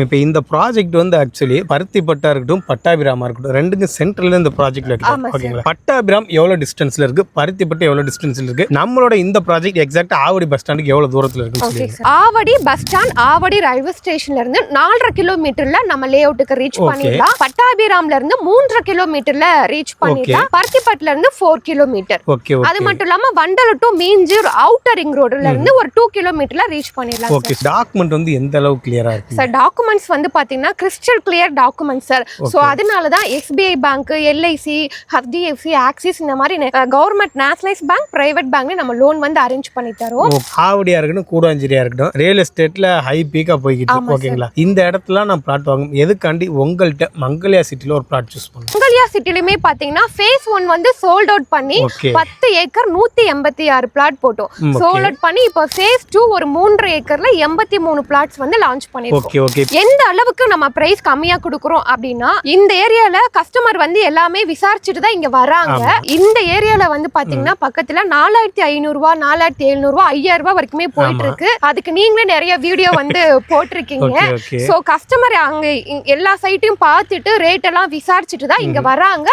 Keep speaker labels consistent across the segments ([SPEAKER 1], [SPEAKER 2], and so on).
[SPEAKER 1] இப்போ இந்த ப்ராஜெக்ட் வந்து ஆக்சுவலி பருத்திப்பட்டா இருக்கட்டும் பட்டாபிராமா இருக்கட்டும் ரெண்டுக்கும் சென்டர்ல இந்த ப்ராஜெக்ட்ல இருக்கு. ஓகேங்களா? பட்டாபிராம் எவ்வளவு டிஸ்டன்ஸ்ல இருக்கு, பருத்திப்பட்டு எவ்வளவு டிஸ்டன்ஸ்ல இருக்கு, நம்மளோட இந்த ப்ராஜெக்ட் எக்ஸாக்ட்டா ஆவடி பஸ் ஸ்டாண்டுக்கு எவ்வளவு தூரத்துல இருக்கு?
[SPEAKER 2] Avadi bus stand Avadi railway ஸ்டேஷன்ல இருந்து 4.5 கிலோமீட்டர்ல நம்ம லே அவுட்டுக்கு ரீச் பண்ணிடலாம். பட்டாபிராம்ல இருந்து 3.5 கிலோமீட்டர்ல ரீச் பண்ணிடலாம். பருத்திப்பட்டுல இருந்து 4 கிலோமீட்டர். அது மட்டும் இல்லாம வண்டல் டு மீஞ்சூர் அவுட்டர் ரிங் ரோட்ல இருந்து ஒரு 2 கிலோமீட்டர்ல ரீச் பண்ணிடலாம்.
[SPEAKER 1] ஓகே, டாக்குமெண்ட் வந்து எந்த அளவுக்கு கிளியரா இருக்கு
[SPEAKER 2] சார்? டாக்குமெண்ட்ஸ் வந்து பாத்தீங்கன்னா crystal clear documents sir. So அதனால தான் SBI bank, LIC, HDFC, Axis இந்த மாதிரி கவர்மெண்ட் நேஷனலைஸ் பேங்க், பிரைவேட் பேங்க்ல நம்ம லோன் வந்து அரேஞ்ச் பண்ணி தரோம்.
[SPEAKER 1] ஆவடியா இருக்கட்டும் கூடாஞ்சேரியா இருக்கட்டும் ரியல் எஸ்டேட்ல ஹை பீக்கா போய்கிட்டு. ஓகேங்களா? இந்த இடத்துல நான் பிளாட் வாங்கும் எதுக்காண்டி உங்கள்கிட்ட மங்கல்யா சிட்டில ஒரு பிளாட் சூஸ் பண்ணுங்க.
[SPEAKER 2] மங்கல்யா சிட்டிலுமே பாத்தீங்கன்னா ஃபேஸ் 1 வந்து சோல்ட் அவுட் பண்ணி 10 ஏக்கர் 186 பிளாட் போட்டோம். சோல்ட் அவுட் பண்ணி இப்போ ஃபேஸ் 2 ஒரு 3.5 ஏக்கர்ல 83 பிளாட்ஸ் வந்து லான்ச் பண்ணிருக்கோம்.
[SPEAKER 1] ஓகே,
[SPEAKER 2] எந்த அளவுக்கு நம்ம பிரைஸ் கம்மியா கொடுக்குறோம் அப்படின்னா இந்த ஏரியால கஸ்டமர் வந்து எல்லாமே விசாரிச்சுட்டு தான் இங்க வராங்க. இந்த ஏரியால வந்து பாத்தீங்கன்னா பக்கத்துல 4500 ரூபாய், 4700 ரூபாய், 5000 ரூபாய் வரைக்குமே போயிட்டு இருக்கு. அதுக்கு நீங்களே நிறைய வீடியோ வந்து போட்டிருக்கீங்க. சோ கஸ்டமர் அங்க எல்லா சைட்டையும் பார்த்துட்டு ரேட் எல்லாம் விசாரிச்சுட்டு தான் இங்க வராங்க.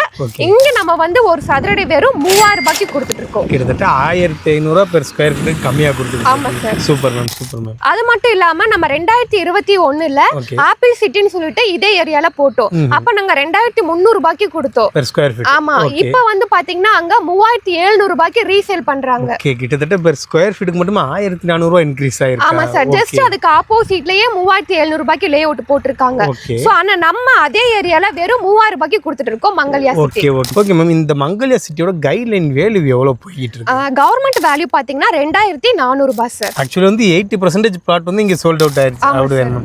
[SPEAKER 2] இங்க நம்ம வந்து ஒரு சதுரடி வெறும் 3000 ரூபாய்க்கு கொடுத்துட்டு இருக்கோம்.
[SPEAKER 1] கிட்டத்தட்ட 1500 ரூபாய் பெர் ஸ்கொயர் ஃபீட் கம்மியா கொடுத்துருக்கோம்.
[SPEAKER 2] ஆமா sir.
[SPEAKER 1] Super ma'am, super ma'am.
[SPEAKER 2] அது மட்டும் இல்லாம நம்ம 2021ல ஆப்பிள் சிட்டின்னு சொல்லிட்டு இதே ஏரியால போட்டோம். அப்ப நாங்க 2300 ரூபாய்க்கு கொடுத்தோம்
[SPEAKER 1] பெர் ஸ்கொயர் ஃபீட்.
[SPEAKER 2] ஆமா, இப்போ வந்து பாத்தீங்கன்னா அங்க 3700 ரூபாய்க்கு ரீசேல் பண்றாங்க.
[SPEAKER 1] ஓகே, கிட்டத்தட்ட பெர் ஸ்கொயர் ஃபீட்டுக்கு மட்டும் 1400 ரூபாய் இன்கிரீஸ் ஆயிருக்கு.
[SPEAKER 2] ஆமா சார், ஜஸ்ட் அதுக்கு ஆப்போசிட்லயே 3700 ரூபாய்க்கு லே அவுட் போட்டுருக்காங்க. சோ ஆனா நம்ம அதே ஏரியால வெறும் 3000 ரூபாய்க்கு கொடுத்துட்டு இருக்கோம் மங்கல்யா சிட்டி.
[SPEAKER 1] ஓகே மேம், இந்த மங்கல்யா சிட்டியோட கைட்லைன் வேல்யூ எவ்வளவு போயிட்டு இருக்கு?
[SPEAKER 2] கவர்மெண்ட் வேல்யூ பாத்தீங்கன்னா 2400 ரூபாய் சார்.
[SPEAKER 1] ஆக்சுவலி வந்து 80% பிளாட் வந்து இங்க சோல்ட் அவுட் ஆயிருச்சு.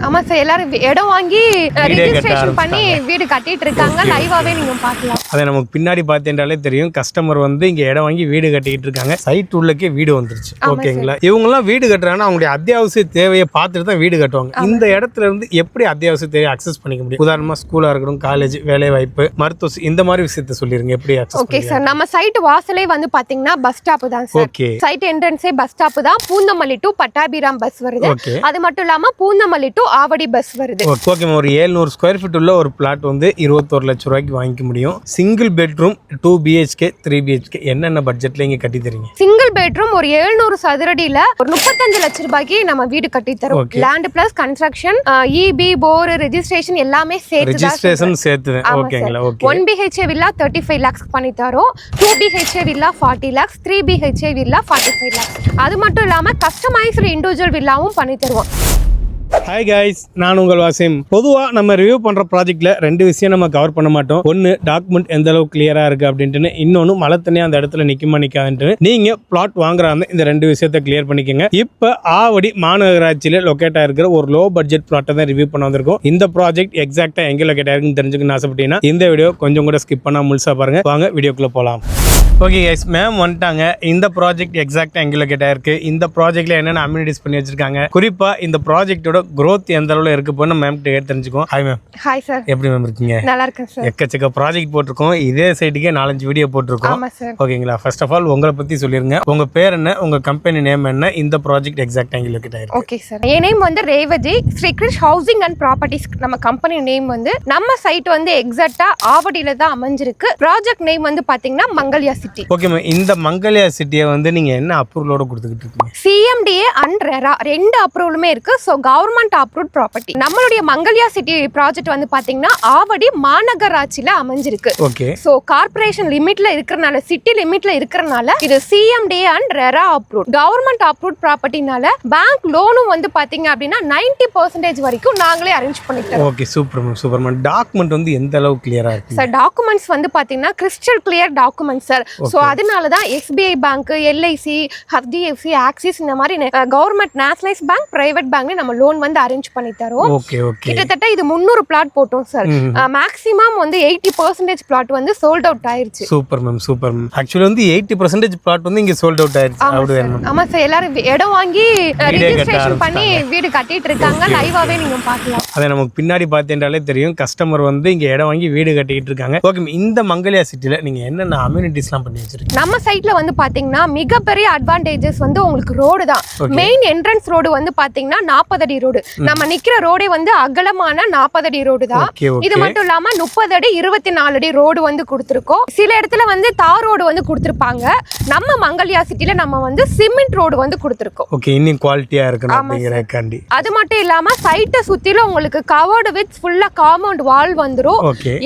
[SPEAKER 2] ஆமா சார், எல்லாரும் இடம் வாங்கி ரெஜிஸ்ட்ரேஷன் பண்ணி வீடு கட்டிட்டு இருக்காங்க. லைவாவே நீங்க பார்க்கலாம்.
[SPEAKER 1] அதை நமக்கு பின்னாடி பார்த்தேன்றாலே தெரியும். கஸ்டமர் வந்து இங்க இடம் வாங்கி வீடு கட்டிட்டு இருக்காங்க. சைட் உள்ளக்கே வீடு வந்துருச்சு. ஓகேங்களா? இவங்க எல்லாம் வீடு கட்டுறாங்கன்னா அவங்களுடைய அத்தியாவசிய தேவையை பார்த்துட்டு தான் வீடு கட்டுவாங்க. இந்த இடத்துல இருந்து எப்படி அத்தியாவசிய தேவையை அக்சஸ் பண்ணிக்க முடியும்? உதாரணமா ஸ்கூலா இருக்கட்டும், காலேஜ், வேலை வாய்ப்பு, மருத்துவ, இந்த மாதிரி விஷயத்த சொல்லிருங்க. எப்படி அக்சஸ்?
[SPEAKER 2] ஓகே சார், நம்ம சைட் வாசலே வந்து பாத்தீங்கன்னா பஸ் ஸ்டாப் தான் சார்.
[SPEAKER 1] ஓகே,
[SPEAKER 2] சைட் என்ட்ரன்ஸே பஸ் ஸ்டாப் தான். பூந்தமல்லி டு பட்டாபிராம் பஸ் வருது. அது மட்டும் இல்லாம பூந்தமல்லி டு ஆவடி பஸ் வருது.
[SPEAKER 1] ஓகே, ஒரு 700 ஸ்கொயர் ஃபீட் உள்ள ஒரு பிளாட் வந்து 21 லட்சம் ரூபாய்க்கு வாங்கிக்க முடியும். சிங்கிள் பெட்ரூம் 2 BHK 3 BHK என்னென்ன பட்ஜெட்ல இங்க கட்டி தரீங்க?
[SPEAKER 2] சிங்கிள் பெட்ரூம் ஒரு 700 சதுரடியில ஒரு 35 லட்சம் ரூபாய்க்கு நம்ம வீடு கட்டி தரோம். லேண்ட் பிளஸ் கன்ஸ்ட்ரக்ஷன், EB, போர், ரெஜிஸ்ட்ரேஷன் எல்லாமே சேர்த்து
[SPEAKER 1] ரெஜிஸ்ட்ரேஷன் சேர்த்து. ஓகேங்களா? ஓகே.
[SPEAKER 2] 1 BHK வில்லா 35 lakhs பண்ணி தரோம். 2 BHK villa 40 lakhs, 3 BHK villa 45 lakhs. அது மட்டும் இல்லாம கஸ்டமைஸ்டு இண்டிவிஜுவல் வில்லாவும் பண்ணி தருவோம்.
[SPEAKER 1] ஹாய் கைஸ், நான் உங்கள் வாசிம். பொதுவாக நம்ம ரிவ்யூ பண்ணுற ப்ராஜெக்ட்டில் 2 விஷயம் நம்ம கவர் பண்ண மாட்டோம். ஒன்று, டாக்குமெண்ட் எந்த அளவுக்கு கிளியராக இருக்குது அப்படின்ட்டு. இன்னொன்று, மழை தண்ணி அந்த இடத்துல நிற்குமா நிற்காதுன்ட்டு. நீங்கள் பிளாட் வாங்குறாங்க இந்த 2 விஷயத்தை கிளியர் பண்ணிக்கோங்க. இப்போ ஆவடி மாநகராட்சியில் லொக்கேட் ஆகிருக்கிற ஒரு லோ பட்ஜெட் பிளாட்டை தான் ரிவ்யூ பண்ண வந்திருக்கோம். இந்த ப்ராஜெக்ட் எக்ஸாக்டாக எங்கே லொக்கேட் ஆயிருக்குன்னு தெரிஞ்சுக்கணும்னு ஆசைப்பட்டீங்கன்னா இந்த வீடியோ கொஞ்சம் கூட ஸ்கிப் பண்ணால் முழுசாக பாருங்கள். வாங்க வீடியோக்குள்ளே போகலாம். ஓகே கைஸ், மேம் வந்துட்டாங்க. இந்த ப்ராஜெக்ட் எக்ஸாக்டாக எங்கே லொக்கேட் ஆயிருக்கு, இந்த ப்ராஜெக்ட்ல என்னென்ன அம்யூனிட்டிஸ் பண்ணி வச்சிருக்காங்க, குறிப்பாக இந்த ப்ராஜெக்டோட growth எந்த அளவில் இருக்கு போன்னு மேம் கிட்ட தெரிஞ்சுக்கோம். Hi ma'am.
[SPEAKER 2] Hi sir.
[SPEAKER 1] எப்படி மேம் இருக்கீங்க?
[SPEAKER 2] நல்லா இருக்கேன் சார்.
[SPEAKER 1] எக்கச்சக்க ப்ராஜெக்ட் போட்டிருக்கோம். இதே சைட்டுக்கே 4-5 வீடியோ போட்டிருக்கோம்.
[SPEAKER 2] ஆமா சார்.
[SPEAKER 1] ஓகேங்களா? ஃபர்ஸ்ட் ஆஃப் ஆல் உங்களை பற்றி சொல்லிருங்க. உங்க பேர் என்ன, உங்க கம்பெனி நேம் என்ன, இந்த ப்ராஜெக்ட் எக்ஸாக்டாக எங்கே லொக்கேட் ஆயிருக்கு?
[SPEAKER 2] ஓகே சார், என் நேம் வந்து Revathi. Srikrish housing and properties நம்ம கம்பெனி நேம் வந்து. நம்ம சைட் வந்து எக்ஸாக்டா ஆவடியில தான் அமைஞ்சிருக்கு. ப்ராஜெக்ட் நேம் வந்து பாத்தீங்கன்னா மங்கல்யா சிட்டி.
[SPEAKER 1] ஓகே மேம், இந்த மங்கல்யா சிட்டியை வந்து நீங்க என்ன அப்ரூவலோட கொடுத்துக்கிட்டு இருக்கீங்க?
[SPEAKER 2] CMDA அண்ட் ரெரா 2 அப்ரூவலுமே இருக்கு. So government approved property. நம்மளுடைய மங்கல்யா சிட்டி ப்ராஜெக்ட் வந்து பாத்தீங்கன்னா ஆவடி மாநகராட்சியில அமைஞ்சிருக்கு.
[SPEAKER 1] ஓகே.
[SPEAKER 2] ஸோ கார்பரேஷன் லிமிட்ல இருக்கிறனால, சிட்டி லிமிட்ல இருக்கிறனால இது CMDA and RERA approved. Government approved ப்ராப்பர்ட்டினால பேங்க் லோனும் வந்து பாத்தீங்க அப்படின்னா 90% வரைக்கும் நாங்களே அரேஞ்ச் பண்ணிட்டோம்.
[SPEAKER 1] Okay, super ma'am, super ma'am. Document வந்து எந்த அளவுக்கு கிளியரா இருக்கு
[SPEAKER 2] சார்? டாக்குமெண்ட்ஸ் வந்து பாத்தீங்கன்னா crystal clear documents sir. So அதனால தான் SBI bank, LIC, HDFC, Axis இந்த மாதிரி கவர்மெண்ட் நேஷனலைஸ் பேங்க், பிரைவேட் பேங்க்ல நம்ம லோன் வந்து அரேஞ்ச் பண்ணி தரோம்.
[SPEAKER 1] Okay, okay.
[SPEAKER 2] கிட்டத்தட்ட இது 300 பிளாட் போட்டோம் சார். மேக்ஸிமம் வந்து 80% பிளாட் வந்து சோல்ட் அவுட் ஆயிருச்சு.
[SPEAKER 1] Super ma'am, super ma'am. Actually வந்து 80% பிளாட் வந்து இங்க சோல்ட் அவுட் ஆயிருச்சு.
[SPEAKER 2] ஆமா சார், எல்லாரும் இடம் வாங்கி ரெஜிஸ்ட்ரேஷன் பண்ணி வீடு கட்டிட்டு இருக்காங்க. லைவாவே நீங்க பார்க்கலாம்.
[SPEAKER 1] அதை நமக்கு பின்னாடி பார்த்தேன்றாலே தெரியும். கஸ்டமர் வந்து இங்க இடம் வாங்கி வீடு கட்டிட்டு இருக்காங்க. ஓகே, இந்த மங்கல்யா சிட்டில நீங்க என்னென்ன அம்யூனிட்டிஸ்லாம் பண்ணி வச்சிருக்கீங்க?
[SPEAKER 2] நம்ம சைட்ல வந்து பாத்தீங்கன்னா மிகப்பெரிய அட்வான்டேஜஸ் வந்து உங்களுக்கு ரோடு தான். மெயின் என்ட்ரன்ஸ் ரோடு வந்து பாத்தீங்கன்னா 40 அடி ரோடு. நம்ம நிக்கிற ரோடே வந்து அகலமான 40 அடி ரோடு தான். இது மட்டும் இல்லாம 30 அடி 24 அடி ரோடு வந்து கொடுத்திருக்கோம். சில இடத்துல வந்து தார் ரோடு வந்து கொடுத்திருப்பாங்க. நம்ம மங்கல்யா சிட்டில நம்ம வந்து சிமெண்ட் ரோடு வந்து கொடுத்திருக்கோம்.
[SPEAKER 1] ஓகே, இன்னும் குவாலிட்டியா இருக்கணும் அப்படிங்கறதுக்காண்டி.
[SPEAKER 2] அது மட்டும் இல்லாம சைட்டை சுத்தில உங்களுக்கு கவர்டு வித் ஃபுல்லா காம்பவுண்ட் வால் வந்துரும்.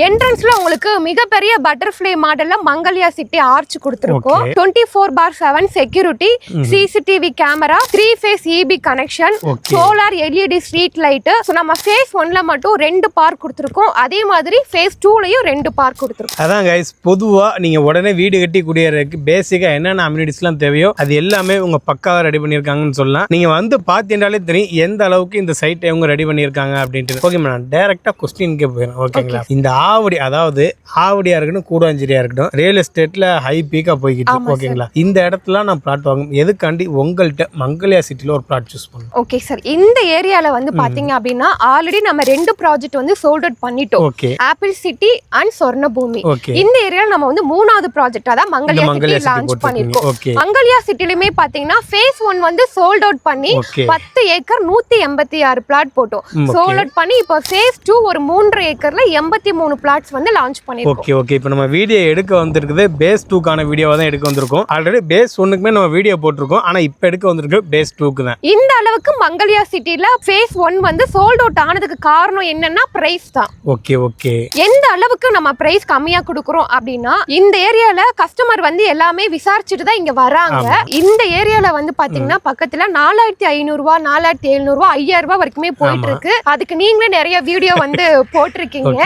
[SPEAKER 2] என்ட்ரன்ஸ்ல உங்களுக்கு மிகப்பெரிய பட்டர்ஃப்ளை மாடல்ல மங்கல்யா சிட்டி ஆர்ச் கொடுத்திருக்கோம். 24/7 security, CCTV camera, 3 face EB connection, solar LED street light. நம்ம ஃபேஸ் 1ல மட்டும் 2 பார்க் கொடுத்திருக்கோம். அதே மாதிரி ஃபேஸ் 2லயும் 2 பார்க் கொடுத்திருக்கோம்.
[SPEAKER 1] அதான் गाइस, பொதுவா நீங்க உடனே வீடு கட்டி குடியேறதுக்கு பேசிக்கா என்னென்ன அம்யூனிட்டிஸ்லாம் தேவையோ அது எல்லாமே உங்க பக்காவா ரெடி பண்ணிருக்காங்கன்னு சொல்லலாம். நீங்க வந்து பாத்தீங்கன்னாலே தெரியும் எந்த அளவுக்கு இந்த சைட்டை இவங்க ரெடி பண்ணிருக்காங்க அப்படின்ட்டு. ஓகே, நான் டைரக்டா கொஸ்டின்கே போயிடும். ஓகேங்களா, இந்த ஆவடி, அதாவது ஆவடியா இருக்கட்டும் கூடாஞ்சேரியா இருக்கட்டும், ரியல் எஸ்டேட்ல ஹை பீக்கா போய்கிட்டு. ஓகேங்களா, இந்த இடத்துல நான் பிளாட் வாங்கும் எதுக்காண்டி உங்கள்கிட்ட மங்கல்யா சிட்டில ஒரு பிளாட் சூஸ் பண்ணும்?
[SPEAKER 2] ஓகே சார், இந்த ஏரியால வந்து பாத்தீங்க அப்படின்னா ஆல்ரெடி நம்ம 2 ப்ராஜெக்ட் வந்து சோல்ட் அவுட் பண்ணிட்டோம்.
[SPEAKER 1] Okay,
[SPEAKER 2] Apple City and Swarnabhoomi.
[SPEAKER 1] Okay,
[SPEAKER 2] இந்த ஏரியால நம்ம வந்து 3வது ப்ராஜெக்ட் அதான் மங்கல்யா சிட்டி லான்ச் பண்ணிருக்கோம்.
[SPEAKER 1] ஓகே,
[SPEAKER 2] மங்கல்யா சிட்டிலயுமே பாத்தீங்கன்னா ஃபேஸ் 1 வந்து சோல்ட் அவுட் பண்ணி 10 ஏக்கர் 186 பிளாட் போட்டோம். சோல்ட் அவுட் பண்ணி இப்போ ஃபேஸ் 2 ஒரு 3 ஏக்கர்ல 83 பிளாட்ஸ் வந்து லான்ச் பண்ணிருக்கோம்.
[SPEAKER 1] ஓகே ஓகே, இப்போ நம்ம வீடியோ எடுக்க வந்திருக்குது பேஸ் 2க்கான வீடியோவா தான் எடுக்க வந்திருக்கோம். ஆல்ரெடி பேஸ் 1க்குமே நம்ம வீடியோ போட்டிருக்கோம். ஆனா இப்போ எடுக்க வந்திருக்கு பேஸ் 2க்கு தான்.
[SPEAKER 2] இந்த அளவுக்கு மங்கல்யா சிட்டில ஃபேஸ் 1 வந்து சோல்ட் அவுட் ஆனதுக்கு காரணம் என்னன்னா பிரைஸ் தான்.
[SPEAKER 1] ஓகே ஓகே,
[SPEAKER 2] எந்த அளவுக்கு நம்ம பிரைஸ் கம்மியா கொடுக்குறோம் அப்படின்னா இந்த ஏரியால கஸ்டமர் வந்து எல்லாமே விசாரிச்சுட்டு தான் இங்க வராங்க. இந்த ஏரியால வந்து பாத்தீங்கன்னா பக்கத்துல 4500 ரூபாய் 4700 ரூபாய் 5000 ரூபாய் வரைக்குமே போயிட்டு இருக்கு. அதுக்கு நீங்களே நிறைய வீடியோ வந்து போட்டிருக்கீங்க.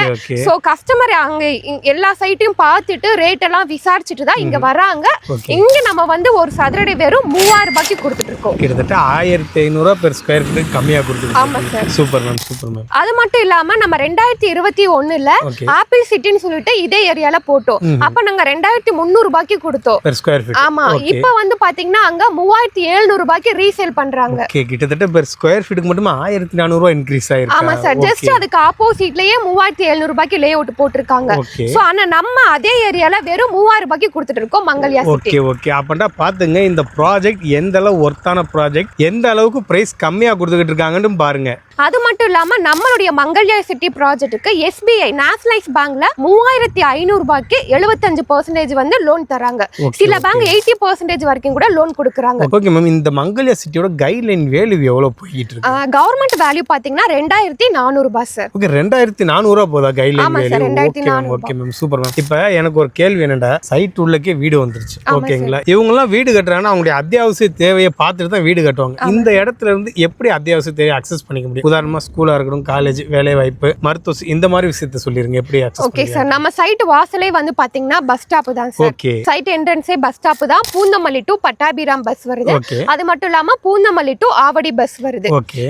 [SPEAKER 2] சோ கஸ்டமர் அங்க எல்லா சைட்டையும் பார்த்துட்டு ரேட் எல்லாம் விசாரிச்சுட்டு தான் இங்க வராங்க. இங்க நம்ம வந்து ஒரு சதுரடி வெறும் 3000 ரூபாய்க்கு கொடுத்துட்டு இருக்கோம்.
[SPEAKER 1] கிட்டத்தட்ட 1500 ரூபாய் பெர் ஸ்கொயர் ஃபீட் கம்மியா கொடுத்துருக்கோம்.
[SPEAKER 2] ஆமா sir,
[SPEAKER 1] super ma'am, super ma'am.
[SPEAKER 2] அது மட்டும் இல்லாம நம்ம 2021ல ஆப்பிள் சிட்டின்னு சொல்லிட்டு இதே ஏரியால போட்டோம். அப்ப நாங்க 2300 ரூபாய்க்கு கொடுத்தோம்
[SPEAKER 1] பெர் ஸ்கொயர் ஃபீட்.
[SPEAKER 2] ஆமா, இப்போ வந்து பாத்தீங்கன்னா அங்க 3700 ரூபாய்க்கு ரீசேல் பண்றாங்க.
[SPEAKER 1] ஓகே, கிட்டத்தட்ட பெர் ஸ்கொயர் ஃபீட்டுக்கு மட்டும் 1400 ரூபாய் இன்கிரீஸ் ஆயிருக்கு.
[SPEAKER 2] ஆமா சார், ஜஸ்ட் அதுக்கு ஆப்போசிட்லயே 3700 ரூபாய்க்கு லே அவுட் போட்டுருக்காங்க. சோ ஆனா நம்ம அதே ஏரியால வெறும் 3000 ரூபாய்க்கு கொடுத்துட்டு இருக்கோம் மங்கல்யா சிட்டி.
[SPEAKER 1] ஓகே ஓகே, அப்பண்டா பாத்துங்க இந்த ப்ராஜெக்ட் எந்த அளவு ஒர்த்தான ப்ராஜெக்ட், எந்த அளவுக்கு பிரைஸ் கம்மியா கொடுத்துக்கிட்டு இருக்காங்கன்னு பாருங்க.
[SPEAKER 2] அது மட்டும் இல்லாம நம்மளுடைய மங்கல்யா சிட்டி ப்ராஜெக்ட்டுக்கு SBI நேஷனலைஸ் பேங்க்ல 3500 ரூபாய்க்கு 75% வந்து லோன் தராங்க. சில பேங்க் 80% வரைக்கும் கூட லோன் கொடுக்கறாங்க.
[SPEAKER 1] ஓகே மேம், இந்த மங்கல்யா சிட்டியோட கைட்லைன் வேல்யூ எவ்வளவு போயிட்டு இருக்கு?
[SPEAKER 2] கவர்மெண்ட் வேல்யூ பாத்தீங்கன்னா 2400 ரூபாய் சார்.
[SPEAKER 1] ஓகே, 2400 ரூபாய் போதா guideline value?
[SPEAKER 2] 2400.
[SPEAKER 1] Okay ma'am, super ma'am. இப்போ எனக்கு ஒரு கேள்வி என்னடா, சைட் உள்ளக்கே வீடு வந்துருச்சு. ஓகேங்களா, இவங்க எல்லாம் வீடு கட்டுறாங்கன்னா அவங்களுடைய அத்தியாவசிய தேவையை பார்த்துட்டு தான் வீடு கட்டுவாங்க. இந்த இடத்துல இருந்து எப்படி அத்தியாவசிய தேவையை அக்சஸ் பண்ணிக்க முடியும்? உதாரணமா ஸ்கூலா இருக்கட்டும், காலேஜ், வேலை வாய்ப்பு, மருத்துவ, இந்த மாதிரி விஷயத்தை சொல்லிருங்க எப்படி அக்சஸ்.
[SPEAKER 2] ஓகே சார், நம்ம சைட் வாசலே வந்து பாத்தீங்கன்னா பஸ் ஸ்டாப் தான் சார்.
[SPEAKER 1] ஓகே,
[SPEAKER 2] சைட் என்ட்ரன்ஸே பஸ் ஸ்டாப் தான். பூந்தமல்லி டு பட்டாபிராம் பஸ் வருது. அது மட்டும் இல்லாம பூந்தமல்லி டு ஆவடி பஸ் வருது.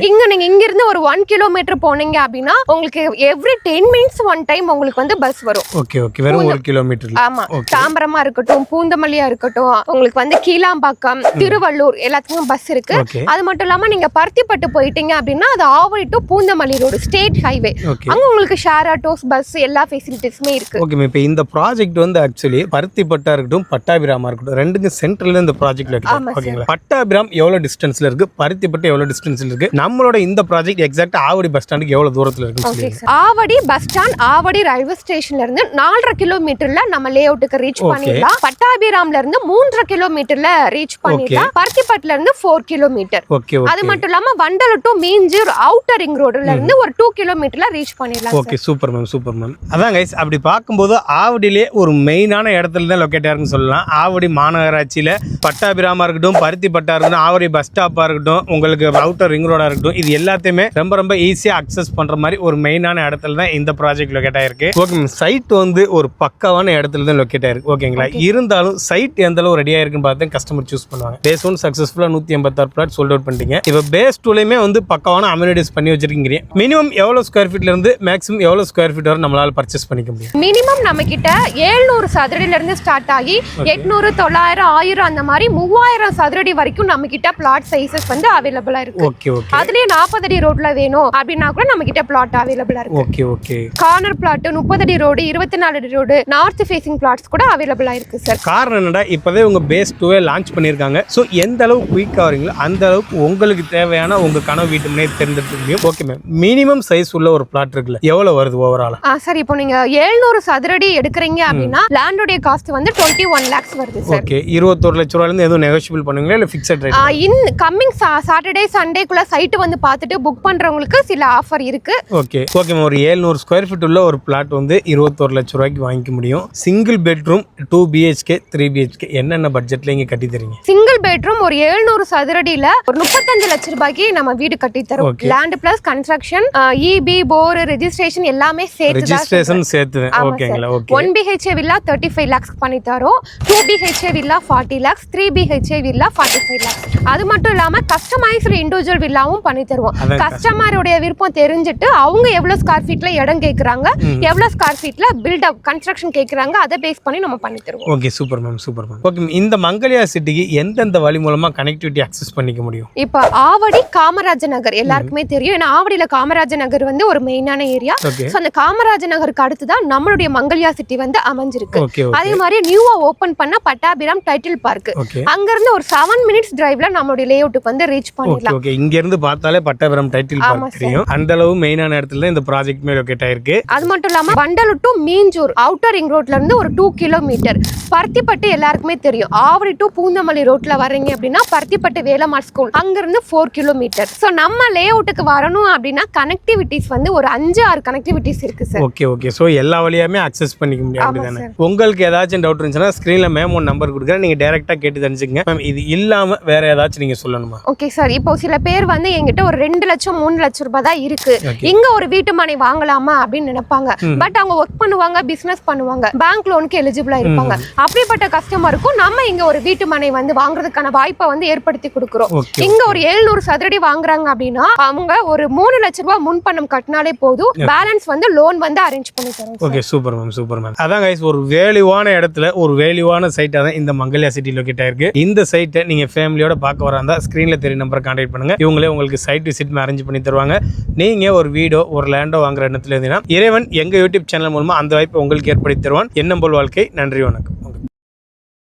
[SPEAKER 2] இங்க நீங்க இங்க இருந்து ஒரு 1 கிலோமீட்டர் போனீங்க அப்படின்னா உங்களுக்கு எவ்ரி 10 மினிட்ஸ் ஒன் டைம் உங்களுக்கு வந்து பஸ் வரும்.
[SPEAKER 1] ஓகே ஓகே, வெறும் 1 கிலோமீட்டர்.
[SPEAKER 2] ஆமா, தாம்பரமா இருக்கட்டும், பூந்தமல்லியா இருக்கட்டும், உங்களுக்கு வந்து கீழாம்பாக்கம், திருவள்ளூர் எல்லாத்துக்கும் பஸ் இருக்கு. அது மட்டும் இல்லாம நீங்க பருத்திப்பட்டு போயிட்டீங்க அப்படின்னா அது Avadi to Poonamallee road state highway. அங்க உங்களுக்கு ஷேர் ஆட்டோஸ், பஸ் எல்லா ஃபெசிலிட்டிஸுமே இருக்கு.
[SPEAKER 1] ஓகே, இப்போ இந்த ப்ராஜெக்ட் வந்து ஆக்சுவலி பருத்திப்பட்டா இருக்கட்டும், பட்டாபிராமா இருக்கட்டும், ரெண்டுக்கும் சென்டர்ல இந்த ப்ராஜெக்ட்ல இருக்கு. ஓகேங்களா, பட்டாபிராம் எவ்வளவு டிஸ்டன்ஸ்ல இருக்கு, பருத்திப்பட்டு எவ்வளவு டிஸ்டன்ஸ்ல இருக்கு, நம்மளோட இந்த ப்ராஜெக்ட் எக்ஸாக்ட்டா ஆவடி பஸ் ஸ்டாண்டுக்கு எவ்வளவு தூரத்துல இருக்கு சொல்லுங்க.
[SPEAKER 2] Avadi bus stand, Avadi railway ஸ்டேஷன்ல இருந்து 4.5 கிலோமீட்டர்ல நம்ம லே அவுட்டுக்கு ரீச் பண்ணிடலாம். பட்டாபிராம்ல இருந்து 3.5 கிலோமீட்டர்ல ரீச் பண்ணிடலாம். பருத்திப்பட்டுல இருந்து 4 கிலோமீட்டர். அது மட்டும் இல்லாம Vandalur to Minjur outer ring ரோட்ல இருந்து ஒரு 2 கிலோமீட்டர்ல ரீச் பண்ணிடலாம்.
[SPEAKER 1] Okay, super ma'am, super ma'am. அதான் கைஸ், அப்படி பார்க்கும்போது ஆவடியிலே ஒரு மெயினான இடத்துல தான் லொக்கேட் ஆயிருக்குன்னு சொல்லலாம். ஆவடி மாநகராட்சியில பட்டாபிராமா இருக்கட்டும், பருத்திப்பட்டா இருக்கட்டும், ஆவடி பஸ் ஸ்டாப்பா இருக்கட்டும், உங்களுக்கு அவுட்டர் ரிங் ரோடா இருக்கட்டும், இது எல்லாத்தையுமே ரொம்ப ரொம்ப ஈஸியா அக்சஸ் பண்ற மாதிரி ஒரு மெயினான இடத்துல தான் இந்த ப்ராஜெக்ட் லொக்கேட் ஆயிருக்கு. ஓகே மேம், சைட் வந்து ஒரு பக்காவான இடத்துல தான் லொக்கேட் ஆயிருக்கு. ஓகேங்களா, இருந்தாலும் சைட் எந்த அளவு ரெடி ஆயிருக்குன்னு பார்த்து கஸ்டமர் சூஸ் பண்ணுவாங்க. பேஸ் 1 சக்சஸ்ஃபுல்லா 186 பிளாட் சோல்ட் அவுட் பண்ணிட்டீங்க. இப்போ பேஸ் 2லயுமே வந்து பக்காவான அம்யூனிட்டிஸ் பர்ச்சேஸ் பண்ணி வச்சிருக்கீங்க. மினிமம் எவ்வளோ ஸ்கொயர் ஃபீட்ல இருந்து மேக்ஸிமம் எவ்வளோ ஸ்கொயர் ஃபீட் வரை நம்மளால பர்ச்சேஸ் பண்ணிக்க முடியும்?
[SPEAKER 2] மினிமம் நம்ம கிட்ட 700 சதுரடியில இருந்து ஸ்டார்ட் ஆகி 800, 900, 1000 அந்த மாதிரி 3000 சதுரடி வரைக்கும் நம்ம கிட்ட பிளாட் சைஸஸ் வந்து அவைலபிளா இருக்கு.
[SPEAKER 1] Okay okay.
[SPEAKER 2] அதுலயே 40 அடி ரோட்ல வேணும் அப்படின்னா கூட நம்ம கிட்ட பிளாட் அவைலபிளா இருக்கு.
[SPEAKER 1] Okay okay.
[SPEAKER 2] கார்னர் பிளாட் 30 அடி ரோடு, 24 அடி ரோடு, நார்த் ஃபேசிங் பிளாட்ஸ் கூட அவைலபிளா இருக்கு சார்.
[SPEAKER 1] காரணம் என்னடா, இப்போதே உங்க பேஸ் 2 லான்ச் பண்ணியிருக்காங்க. ஸோ எந்த அளவுக்கு குயிக்காக வரீங்களோ அந்த அளவுக்கு உங்களுக்கு தேவையான உங்க கனவு வீட்டு முன்னே தேர்ந்தெடுக்க முடியும். ஓகே மேம், மினிமம் சைஸ் உள்ள ஒரு பிளாட் இருக்குல்ல, எவ்வளவு வருது ஓவராலா?
[SPEAKER 2] சார் இப்போ நீங்க 700 சதுரடி எடுக்கிறீங்க அப்படின்னா லேண்டோடைய காஸ்ட் வந்து 21 lakhs வருது சார்.
[SPEAKER 1] ஓகே. 21 லட்ச ரூபாயில இருந்து எதுவும் நெகோஷியபிள் பண்ணுவீங்களா இல்ல fixed rate?
[SPEAKER 2] In coming Saturday சண்டேக்குள்ள சைட் வந்து பார்த்துட்டு புக் பண்றவங்களுக்கு சில ஆஃபர் இருக்கு.
[SPEAKER 1] Okay okay ma'am. ஒரு 700 ஸ்கொயர் ஃபீட் உள்ள ஒரு பிளாட் வந்து 21 லட்ச ரூபாய்க்கு வாங்கிக்க முடியும். சிங்கிள் பெட்ரூம் 2 BHK 3 BHK என்னென்ன பட்ஜெட்ல இங்க கட்டி தரீங்க?
[SPEAKER 2] சிங்கிள் பெட்ரூம் ஒரு 700 சதுரடியில ஒரு 35 லட்ச ரூபாய்க்கு நம்ம வீடு கட்டி தரோம். லேண்ட் பிளஸ் கன்ஸ்ட்ரக்ஷன், EB, போர், ரெஜிஸ்ட்ரேஷன் எல்லாமே சேர்த்து
[SPEAKER 1] ரெஜிஸ்ட்ரேஷன் சேர்த்து. ஓகேங்களா? ஓகே.
[SPEAKER 2] 1 BHK வில்லா 35 lakhs பண்ணி தரோம். 2 BHK villa 40 lakhs, 3 BHK villa 45 lakhs. அது மட்டும் இல்லாம கஸ்டமைஸ்டு இண்டிவிஜுவல் வில்லாவும் பண்ணி தருவோம். கஸ்டமருடைய விருப்பம் தெரிஞ்சுட்டு அவங்க எவ்வளவு ஸ்கொயர் ஃபீட்ல இடம் கேக்குறாங்க, எவ்வளவு ஸ்கொயர் ஃபீட்ல பில்ட் அப் கன்ஸ்ட்ரக்ஷன் கேக்குறாங்க, அதை பேஸ் பண்ணி நம்ம பண்ணி தருவோம்.
[SPEAKER 1] Okay super ma'am, super ma'am. Okay, இந்த மங்கல்யா சிட்டிக்கு எந்தெந்த வழி மூலமா கனெக்டிவிட்டி அக்சஸ் பண்ணிக்க முடியும்?
[SPEAKER 2] இப்ப ஆவடி காமராஜ நகர் எல்லாருக்குமே தெரியும். ஏன்னா ஆவடியில காமராஜ நகர் வந்து ஒரு மெயினான ஏரியா. சோ அந்த காமராஜ நகருக்கு அடுத்துதான் நம்மளுடைய மங்கல்யா சிட்டி வந்து அமைஞ்சிருக்கு. அதே மாதிரி நியூவா ஓபன் பண்ண பட்டாபிராம் டைட்டில் பார்க், அங்க இருந்து ஒரு 7 minutes டிரைவ்ல நம்மளுடைய லேஅவுட்டுக்கு வந்து ரீச் பண்ணிடலாம்.
[SPEAKER 1] ஓகே. இங்க இருந்து பார்த்தாலே பட்டாபிராம் டைட்டில் பார்க் தெரியும். அந்த அளவு மெயினான இடத்துல இந்த ப்ராஜெக்ட் மே லொகேட் ஆயிருக்கு.
[SPEAKER 2] அது மட்டும் இல்லாம Vandalur to Minjur outer ring ரோட்ல இருந்து ஒரு 2 கிலோமீட்டர். பருத்திப்பட்டு எல்லாருக்குமே தெரியும். ஆவடி டு பூந்தமல்லி ரோட்ல வரீங்க அப்படின்னா பருத்திப்பட்டு வேலம்மாள் ஸ்கூல் அங்க இருந்து 4 கிலோமீட்டர். சோ நம்ம லேஅவுட்டுக்கு வரணும் அப்படின்னா கனெக்டிவிட்டிஸ் வந்து ஒரு 5-6 கனெக்டிவிட்டிஸ் இருக்கு சார்.
[SPEAKER 1] Okay okay. சோ எல்லா வழியாமே அக்சஸ் பண்ணிக்க முடியும் அப்படிதானே? உங்களுக்கு ஏதாச்சும் டவுட் இருந்துச்சுன்னா ஸ்கிரீன்ல மேம் ஒரு நம்பர் கொடுக்குறேன், நீங்க டைரக்டா கேட்டு தெரிஞ்சுக்கங்க. மேம் இது இல்லாம வேற ஏதாச்சும் நீங்க சொல்லணுமா?
[SPEAKER 2] Okay sir. இப்போ சில பேர் வந்து என்கிட்ட ஒரு 2 லட்சம் 3 லட்சம் ரூபாய் தான் இருக்கு, இங்க ஒரு வீட்டு மனை வாங்கலாமா அப்படின்னு நினைப்பாங்க. பட் அவங்க ஒர்க் பண்ணுவாங்க, பிசினஸ் பண்ணுவாங்க, பேங்க் லோனுக்கு எலிஜிபிளா இருப்பாங்க. அப்படிப்பட்ட கஸ்டமருக்கும் நம்ம இங்க ஒரு வீட்டு மனை வந்து வாங்குறதுக்கான வாய்ப்பை வந்து ஏற்படுத்தி கொடுக்குறோம். இங்க ஒரு 700 சதுரடி வாங்குறாங்க அப்படின்னா அவங்க ஒரு 3 லட்ச ரூபாய் முன்பணம் கட்டினாலே போதும், பேலன்ஸ் வந்து லோன் வந்து அரேஞ்ச் பண்ணி தரோம்.
[SPEAKER 1] Okay super ma'am, super ma'am. அதான் கைஸ், ஒரு வேல்யூவான இடத்துல ஒரு வேல்யூவான சைட்டா தான் இந்த மங்கல்யா சிட்டி லொகேட் ஆயிருக்கு. இந்த சைட்டை நீங்க ஃபேமிலியோட பார்க்க வரா இருந்தா ஸ்கிரீன்ல தெரிய நம்பரை கான்டாக்ட் பண்ணுங்க. இவங்களே உங்களுக்கு சைட் விசிட் அரேஞ்ச் பண்ணி தருவாங்க. நீங்க ஒரு வீடோ ஒரு லேண்டோ வாங்குற இடத்துல இருந்தீங்கன்னா இறைவன் எங்க யூடியூப் சேனல் மூலமா அந்த வாய்ப்பை உங்களுக்கு ஏற்படுத்தி தருவான். எண்ணம் போல் வாழ்க்கை. நன்றி, வணக்கம்.